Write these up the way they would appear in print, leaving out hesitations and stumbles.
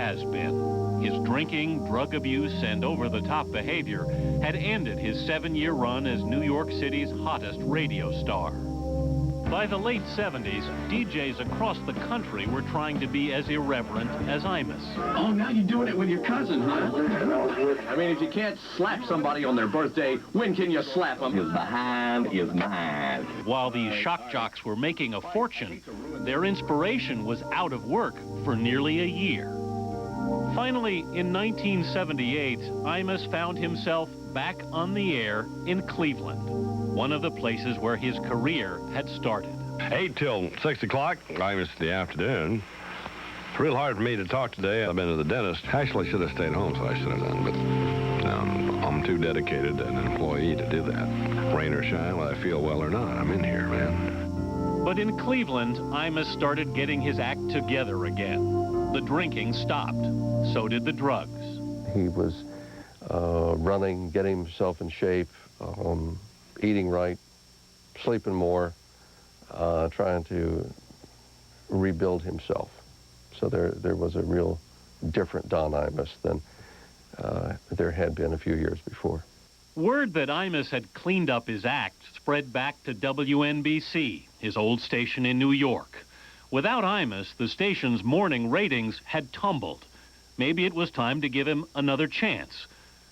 has-been. His drinking, drug abuse, and over-the-top behavior had ended his 7-year run as New York City's hottest radio star. By the late 70s, DJs across the country were trying to be as irreverent as Imus. Oh, now you're doing it with your cousin, huh? I mean, if you can't slap somebody on their birthday, when can you slap them? His behind is mine. While these shock jocks were making a fortune, their inspiration was out of work for nearly a year. Finally, in 1978, Imus found himself back on the air in Cleveland, one of the places where his career had started. 8 till 6 o'clock, Imus in the afternoon. It's real hard for me to talk today. I've been to the dentist. Actually, I should have stayed home, so I should have done, but I'm too dedicated an employee to do that. Rain or shine, whether I feel well or not, I'm in here, man. But in Cleveland, Imus started getting his act together again. The drinking stopped. So did the drugs. He was running, getting himself in shape, eating right, sleeping more, trying to rebuild himself. So there was a real different Don Imus than there had been a few years before. Word that Imus had cleaned up his act spread back to WNBC, his old station in New York. Without Imus, the station's morning ratings had tumbled. Maybe it was time to give him another chance.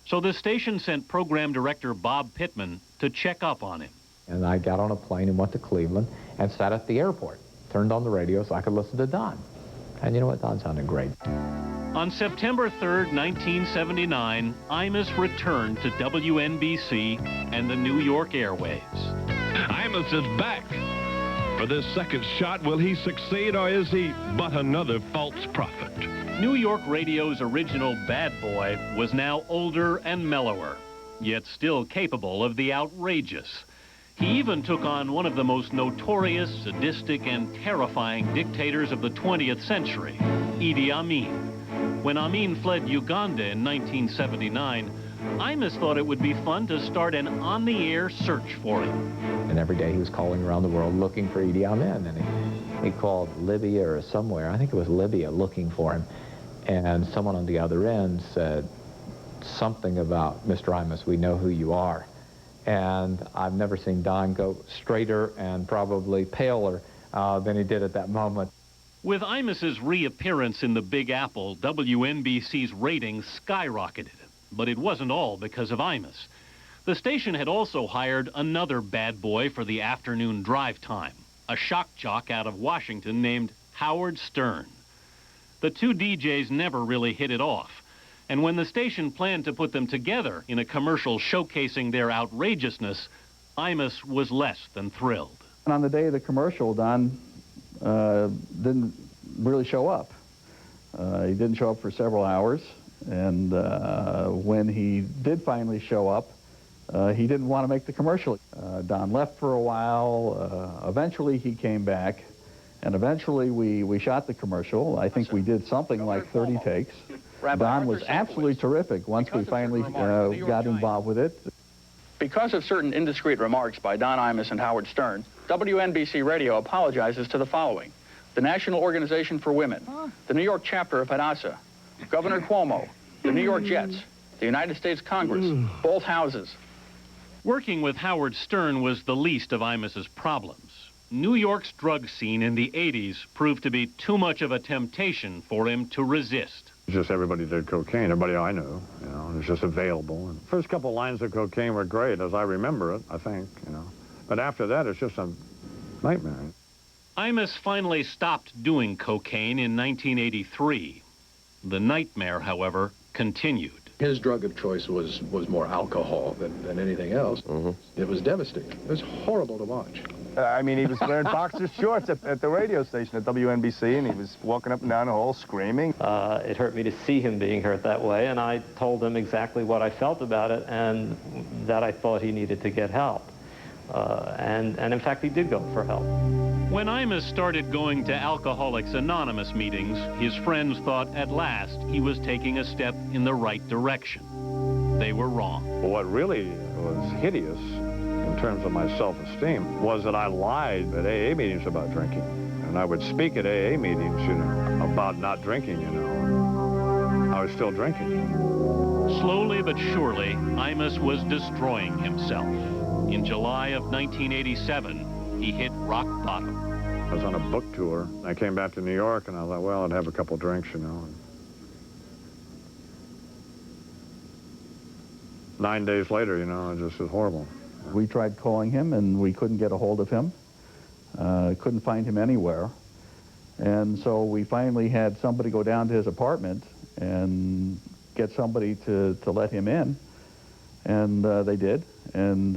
So the station sent program director Bob Pittman to check up on him. And I got on a plane and went to Cleveland and sat at the airport, turned on the radio so I could listen to Don. And you know what? Don sounded great. On September 3rd, 1979, Imus returned to WNBC and the New York airwaves. Imus is back. For this second shot, will he succeed, or is he but another false prophet? New York radio's original bad boy was now older and mellower, yet still capable of the outrageous. He even took on one of the most notorious, sadistic, and terrifying dictators of the 20th century, Idi Amin. When Amin fled Uganda in 1979, Imus thought it would be fun to start an on-the-air search for him. And every day he was calling around the world looking for Idi Amin. And he called Libya or somewhere, I think it was Libya, looking for him. And someone on the other end said something about, "Mr. Imus, we know who you are." And I've never seen Don go straighter and probably paler than he did at that moment. With Imus's reappearance in the Big Apple, WNBC's ratings skyrocketed. But it wasn't all because of Imus. The station had also hired another bad boy for the afternoon drive time, a shock jock out of Washington named Howard Stern. The two DJs never really hit it off, and when the station planned to put them together in a commercial showcasing their outrageousness, Imus was less than thrilled. And on the day of the commercial, Don didn't really show up. He didn't show up for several hours, and when he did finally show up, he didn't want to make the commercial. Don left for a while. Eventually he came back, and eventually we shot the commercial. I think we did something like 30 takes. Don was absolutely terrific once we finally got involved with it. Because of certain indiscreet remarks by Don Imus and Howard Stern, WNBC Radio apologizes to the following: the National Organization for Women, the New York chapter of Hadassah, Governor Cuomo, the New York Jets, the United States Congress, both houses. Working with Howard Stern was the least of Imus's problems. New York's drug scene in the 80s proved to be too much of a temptation for him to resist. Just everybody did cocaine. Everybody I knew, you know, it was just available. And the first couple lines of cocaine were great, as I remember it, I think, you know. But after that, it's just a nightmare. Imus finally stopped doing cocaine in 1983. The nightmare, however, continued. His drug of choice was more alcohol than anything else. It was devastating. It was horrible to watch. I mean, he was wearing boxer shorts at the radio station at WNBC, and he was walking up and down the hall screaming. It hurt me to see him being hurt that way, and I told him exactly what I felt about it and that I thought he needed to get help. And in fact, he did go for help. When Imus started going to Alcoholics Anonymous meetings, his friends thought at last he was taking a step in the right direction. They were wrong. What really was hideous in terms of my self-esteem was that I lied at AA meetings about drinking. And I would speak at AA meetings, you know, about not drinking, you know. I was still drinking. Slowly but surely, Imus was destroying himself. In July of 1987, he hit rock bottom. I was on a book tour. I came back to New York, and I thought, well, I'd have a couple drinks, you know. 9 days later, you know, it just was horrible. We tried calling him, and we couldn't get a hold of him. Couldn't find him anywhere. And so we finally had somebody go down to his apartment and get somebody to let him in. And they did. And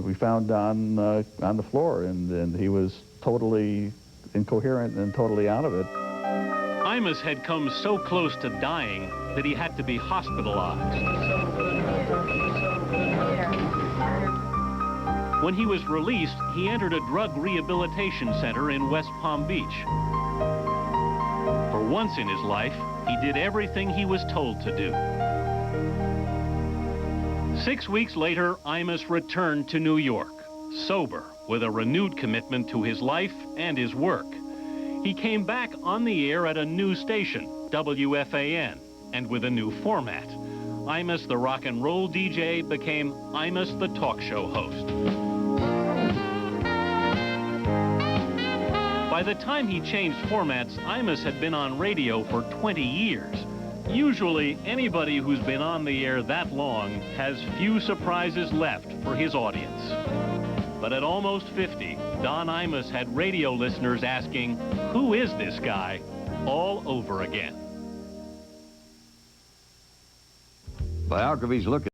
we found Don on the floor, and he was totally incoherent and totally out of it. Imus had come so close to dying that he had to be hospitalized. When he was released, he entered a drug rehabilitation center in West Palm Beach. For once in his life, he did everything he was told to do. 6 weeks later, Imus returned to New York, sober, with a renewed commitment to his life and his work. He came back on the air at a new station, WFAN, and with a new format. Imus the rock and roll DJ became Imus the talk show host. By the time he changed formats, Imus had been on radio for 20 years. Usually, anybody who's been on the air that long has few surprises left for his audience. But at almost 50, Don Imus had radio listeners asking, "Who is this guy?" all over again. Biographies look at